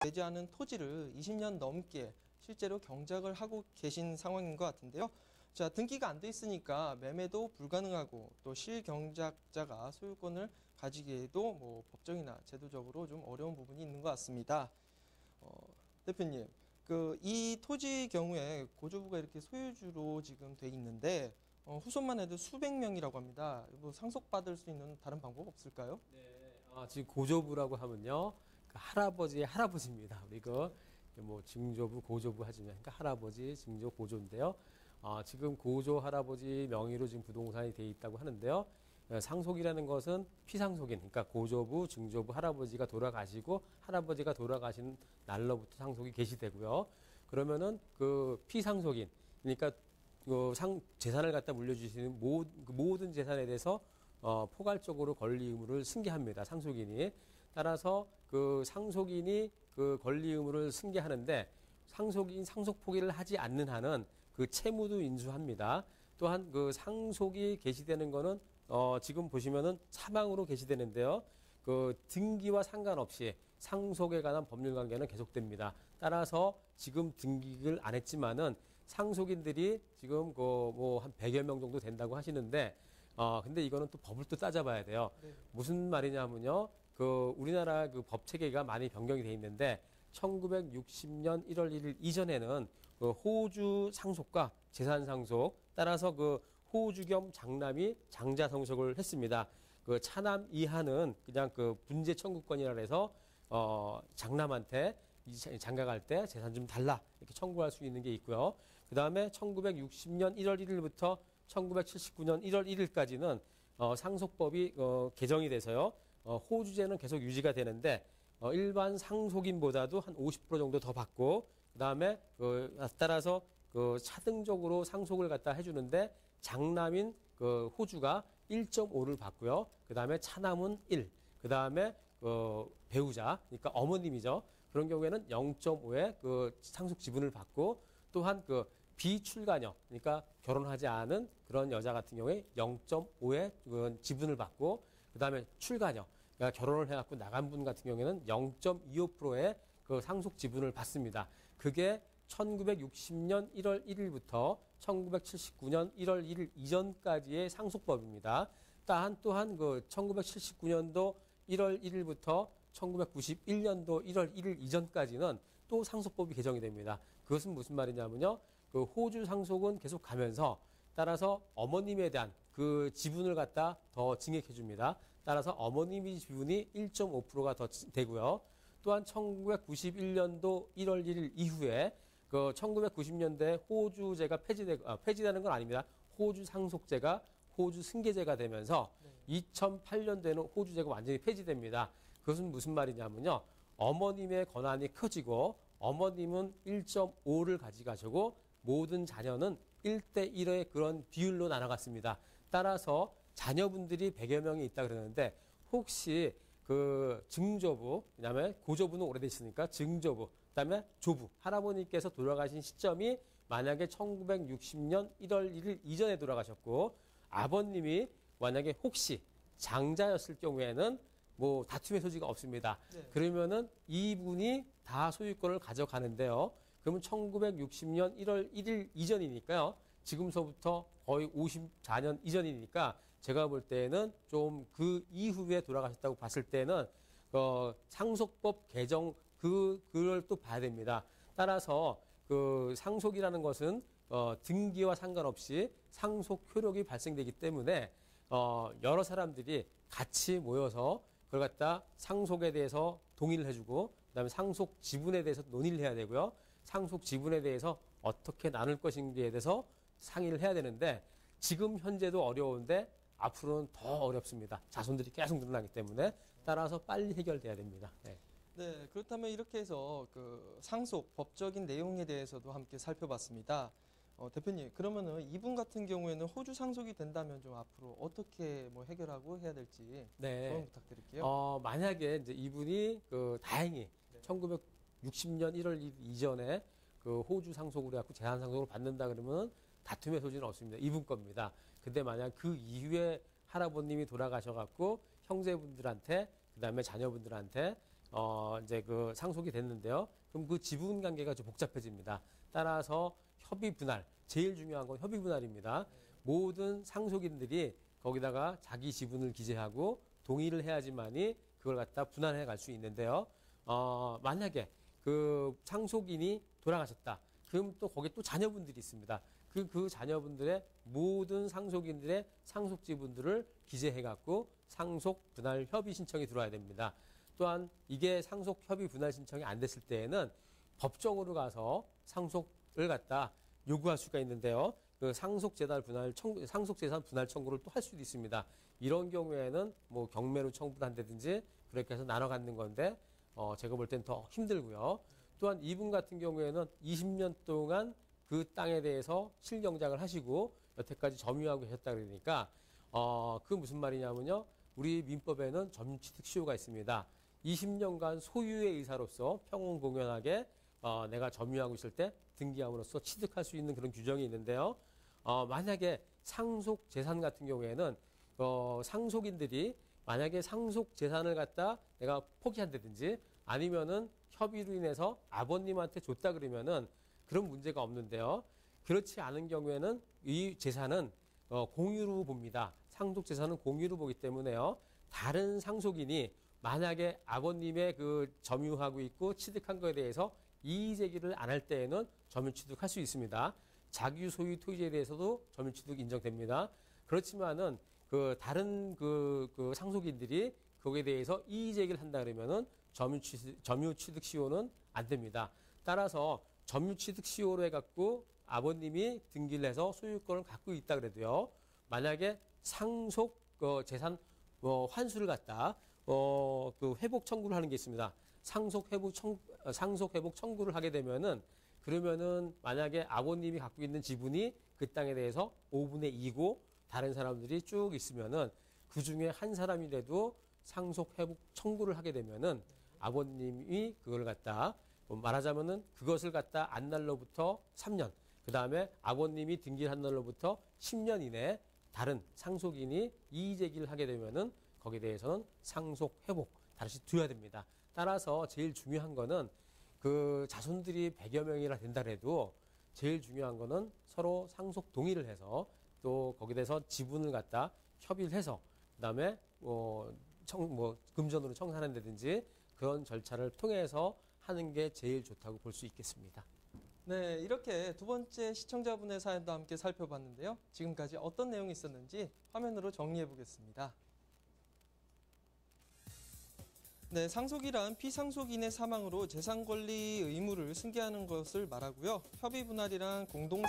되지 않은 토지를 20년 넘게 실제로 경작을 하고 계신 상황인 것 같은데요. 자, 등기가 안 돼 있으니까 매매도 불가능하고 또 실경작자가 소유권을 가지기에도 뭐 법적이나 제도적으로 좀 어려운 부분이 있는 것 같습니다. 대표님, 이 토지 경우에 고조부가 이렇게 소유주로 지금 돼 있는데 후손만 해도 수백 명이라고 합니다. 뭐 상속받을 수 있는 다른 방법 없을까요? 네, 지금 고조부라고 하면요, 그 할아버지의 할아버지입니다. 우리 뭐 증조부, 고조부 하지만 그러니까 할아버지, 증조, 고조인데요. 지금 고조 할아버지 명의로 지금 부동산이 돼 있다고 하는데요. 상속이라는 것은 피상속인, 그러니까 고조부, 증조부, 할아버지가 돌아가시고 할아버지가 돌아가신 날로부터 상속이 개시되고요. 그러면은 그 피상속인, 그러니까 재산을 갖다 물려주시는 모든 재산에 대해서 포괄적으로 권리 의무를 승계합니다. 상속인이. 따라서 그 상속인이 그 권리 의무를 승계하는데 상속인 상속 포기를 하지 않는 한은 그 채무도 인수합니다. 또한 그 상속이 개시되는 거는 지금 보시면은 사망으로 개시되는데요. 그 등기와 상관없이 상속에 관한 법률 관계는 계속됩니다. 따라서 지금 등기를 안 했지만은 상속인들이 지금 뭐 한 100여 명 정도 된다고 하시는데 근데 이거는 또 법을 또 따져봐야 돼요. 네. 무슨 말이냐면요. 우리나라 그 법 체계가 많이 변경이 돼 있는데 1960년 1월 1일 이전에는 그 호주 상속과 재산 상속 따라서 그 호주 겸 장남이 장자 상속을 했습니다. 그 차남 이하는 그냥 그 분재 청구권이라 해서 장남한테 장가갈 때 재산 좀 달라 이렇게 청구할 수 있는 게 있고요. 그 다음에 1960년 1월 1일부터 1979년 1월 1일까지는 상속법이 개정이 돼서요. 호주제는 계속 유지가 되는데 일반 상속인보다도 한 50% 정도 더 받고 그 다음에 따라서 차등적으로 상속을 갖다 해주는데 장남인 호주가 1.5를 받고요. 그 다음에 차남은 1, 그 다음에 배우자, 그러니까 어머님이죠. 그런 경우에는 0.5의 상속 지분을 받고 또한 비출가녀, 그러니까 결혼하지 않은 그런 여자 같은 경우에 0.5의 지분을 받고 그 다음에 출가녀, 그러니까 결혼을 해갖고 나간 분 같은 경우에는 0.25%의 상속 지분을 받습니다. 그게 1960년 1월 1일부터 1979년 1월 1일 이전까지의 상속법입니다. 또한 1979년도 1월 1일부터 1991년도 1월 1일 이전까지는 또 상속법이 개정이 됩니다. 그것은 무슨 말이냐면요. 호주 상속은 계속 가면서 따라서 어머님에 대한 그 지분을 갖다 더 증액해 줍니다. 따라서 어머님의 지분이 1.5%가 더 되고요. 또한 1991년도 1월 1일 이후에 1990년대 호주제가 폐지되는 건 아닙니다. 호주 상속제가 호주 승계제가 되면서 2008년도에는 호주제가 완전히 폐지됩니다. 그것은 무슨 말이냐면요. 어머님의 권한이 커지고 어머님은 1.5를 가져가시고 모든 자녀는 1대1의 그런 비율로 나눠갔습니다. 따라서 자녀분들이 100여 명이 있다 그러는데 혹시 증조부, 그다음에 고조부는 오래되시니까 증조부, 그다음에 조부, 할아버님께서 돌아가신 시점이 만약에 1960년 1월 1일 이전에 돌아가셨고 아버님이 만약에 혹시 장자였을 경우에는 뭐 다툼의 소지가 없습니다. 네. 그러면은 이분이 다 소유권을 가져가는데요. 그러면 1960년 1월 1일 이전이니까요. 지금서부터 거의 54년 이전이니까 제가 볼 때는 좀 그 이후에 돌아가셨다고 봤을 때는 상속법 개정 그걸 또 봐야 됩니다. 따라서 상속이라는 것은 등기와 상관없이 상속 효력이 발생되기 때문에 여러 사람들이 같이 모여서 그걸 갖다 상속에 대해서 동의를 해주고 그다음에 상속 지분에 대해서 논의를 해야 되고요. 상속 지분에 대해서 어떻게 나눌 것인지에 대해서 상의를 해야 되는데 지금 현재도 어려운데 앞으로는 더 어렵습니다. 자손들이 계속 늘어나기 때문에 따라서 빨리 해결돼야 됩니다. 네. 네, 그렇다면 이렇게 해서 상속 법적인 내용에 대해서도 함께 살펴봤습니다. 대표님, 그러면은 이분 같은 경우에는 호주 상속이 된다면 좀 앞으로 어떻게 뭐 해결하고 해야 될지 네. 조언 부탁드릴게요. 만약에 이제 이분이 다행히 1960년 1월 1일 이전에 호주 상속으로 해갖고 재산 상속을 받는다 그러면 다툼의 소지는 없습니다. 이분 겁니다. 근데 만약 그 이후에 할아버님이 돌아가셔갖고 형제분들한테 그다음에 자녀분들한테 이제 그 상속이 됐는데요. 그럼 그 지분 관계가 좀 복잡해집니다. 따라서 협의 분할, 제일 중요한 건 협의 분할입니다. 모든 상속인들이 거기다가 자기 지분을 기재하고 동의를 해야지만이 그걸 갖다 분할해 갈 수 있는데요. 만약에 그 상속인이 돌아가셨다. 그럼 또 거기에 또 자녀분들이 있습니다. 그 자녀분들의 모든 상속인들의 상속 지분들을 기재해 갖고 상속 분할 협의 신청이 들어와야 됩니다. 또한 이게 상속 협의 분할 신청이 안 됐을 때에는 법정으로 가서 상속을 갖다 요구할 수가 있는데요. 그 상속재산 분할 청구를 또 할 수도 있습니다. 이런 경우에는 뭐 경매로 청구를 한다든지 그렇게 해서 나눠 갖는 건데 제가 볼 땐 더 힘들고요. 또한 이분 같은 경우에는 20년 동안 그 땅에 대해서 실경작을 하시고 여태까지 점유하고 계셨다 그러니까 그 무슨 말이냐면요. 우리 민법에는 점유취득시효가 있습니다. 20년간 소유의 의사로서 평온공연하게 내가 점유하고 있을 때 등기함으로써 취득할 수 있는 그런 규정이 있는데요. 만약에 상속 재산 같은 경우에는 상속인들이 만약에 상속 재산을 갖다 내가 포기한다든지 아니면은 협의로 인해서 아버님한테 줬다 그러면은 그런 문제가 없는데요. 그렇지 않은 경우에는 이 재산은 공유로 봅니다. 상속 재산은 공유로 보기 때문에요. 다른 상속인이 만약에 아버님의 그 점유하고 있고 취득한 것에 대해서 이의 제기를 안 할 때에는 점유 취득할 수 있습니다. 자기 소유 토지에 대해서도 점유 취득 인정됩니다. 그렇지만은 그 다른 그 상속인들이 거기에 대해서 이의 제기를 한다 그러면은 점유 취득 시효는 안 됩니다. 따라서 점유 취득 시효로 해갖고 아버님이 등기를 해서 소유권을 갖고 있다 그래도요. 만약에 상속 재산 환수를 갖다 그 회복 청구를 하는 게 있습니다. 상속 회복 청구를 하게 되면은 그러면은 만약에 아버님이 갖고 있는 지분이 그 땅에 대해서 5분의 2고 다른 사람들이 쭉 있으면은 그 중에 한 사람이라도 상속 회복 청구를 하게 되면은 아버님이 그걸 갖다 말하자면은 그것을 갖다 안 날로부터 3년, 그 다음에 아버님이 등기를 한 날로부터 10년 이내에 다른 상속인이 이의 제기를 하게 되면은 거기에 대해서는 상속 회복 다시 줘야 됩니다. 따라서 제일 중요한 거는 그 자손들이 100여 명이나 된다 해도 제일 중요한 거는 서로 상속 동의를 해서 또 거기에 대해서 지분을 갖다 협의를 해서 그다음에 금전으로 청산한다든지 그런 절차를 통해서 하는 게 제일 좋다고 볼 수 있겠습니다. 네, 이렇게 두 번째 시청자분의 사연도 함께 살펴봤는데요. 지금까지 어떤 내용이 있었는지 화면으로 정리해 보겠습니다. 네, 상속이란 피상속인의 사망으로 재산권리 의무를 승계하는 것을 말하고요. 협의 분할이란 공동